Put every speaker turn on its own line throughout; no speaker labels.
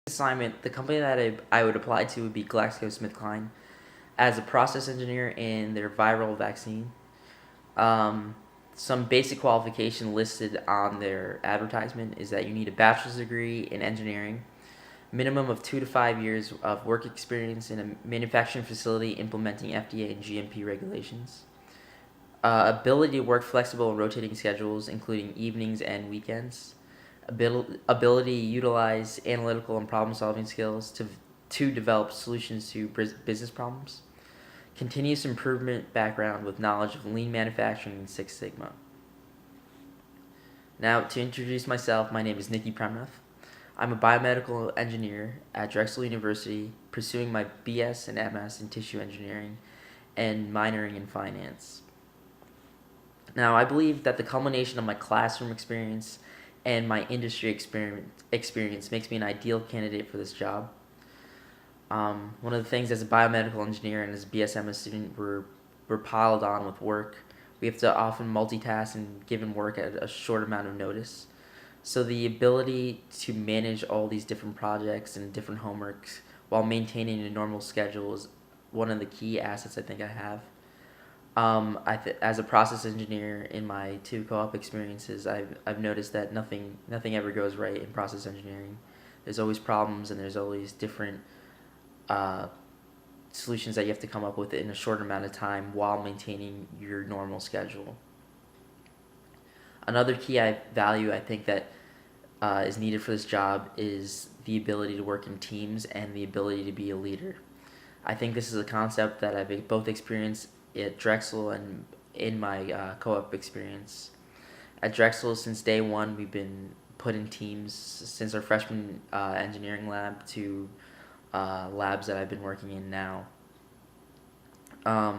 Assignment, the company that I would apply to would be GlaxoSmithKline as a process engineer in their viral vaccine. Um, some basic qualification listed on their advertisement is that you need a bachelor's degree in engineering, minimum of 2 to 5 years of work experience in a manufacturing facility implementing FDA and GMP regulations, ability to work flexible and rotating schedules, including evenings and weekends, ability to utilize analytical and problem solving skills to develop solutions to business problems, continuous improvement background with knowledge of lean manufacturing and Six Sigma. Now, to introduce myself, my name is Nicky Premnath. I'm a biomedical engineer at Drexel University, pursuing my BS and MS in tissue engineering and minoring in finance. Now, I believe that the culmination of my classroom experience and my industry experience makes me an ideal candidate for this job. One of the things as a biomedical engineer and as a BSMS student, we're piled on with work. We have to often multitask and given work at a short amount of notice. So the ability to manage all these different projects and different homeworks while maintaining a normal schedule is one of the key assets I think I have. As a process engineer in my two co-op experiences, I've noticed that nothing ever goes right in process engineering. There's always problems and there's always different uh, solutions that you have to come up with in a short amount of time while maintaining your normal schedule. Another key value I think that is needed for this job is the ability to work in teams and the ability to be a leader. I think this is a concept that I've both experienced at Drexel and in my co-op experience. At Drexel, since day one, we've been put in teams since our freshman engineering lab to labs that I've been working in now. I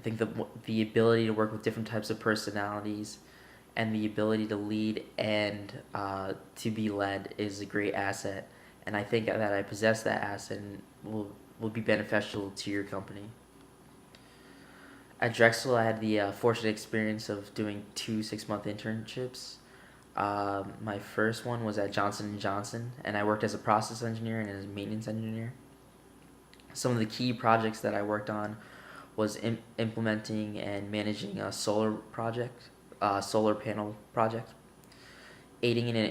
think the ability to work with different types of personalities and the ability to lead and to be led is a great asset. And I think that I possess that asset and will be beneficial to your company. At Drexel, I had the fortunate experience of doing 2 6-month internships. My first one was at Johnson & Johnson, and I worked as a process engineer and as a maintenance engineer. Some of the key projects that I worked on was implementing and managing a solar panel project, aiding in an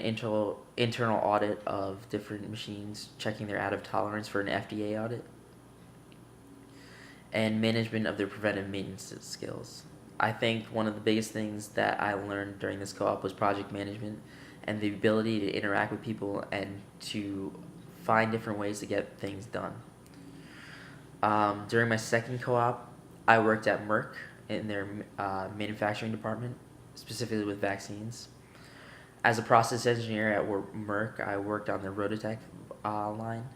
internal audit of different machines, checking their out of tolerance for an FDA audit, and management of their preventive maintenance skills. I think one of the biggest things that I learned during this co-op was project management and the ability to interact with people and to find different ways to get things done. During my second co-op, I worked at Merck in their manufacturing department, specifically with vaccines. As a process engineer at Merck, I worked on the Rototech line.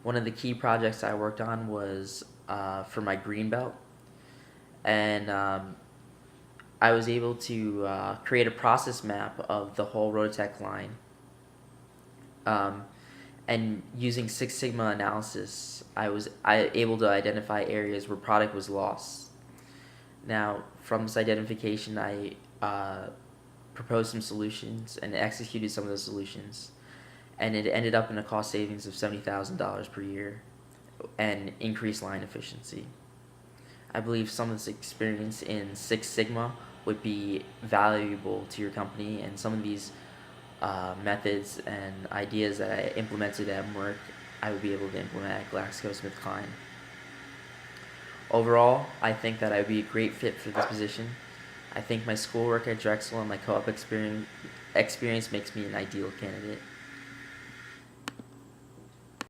One of the key projects I worked on was for my green belt, and I was able to create a process map of the whole Rototech line. And using Six Sigma analysis, I was able to identify areas where product was lost. Now, from this identification, I proposed some solutions and executed some of those solutions, and it ended up in a cost savings of $70,000 per year and increased line efficiency. I believe some of this experience in Six Sigma would be valuable to your company, and some of these methods and ideas that I implemented at Merck, I would be able to implement at GlaxoSmithKline. Overall, I think that I would be a great fit for this position. I think my schoolwork at Drexel and my co-op experience makes me an ideal candidate.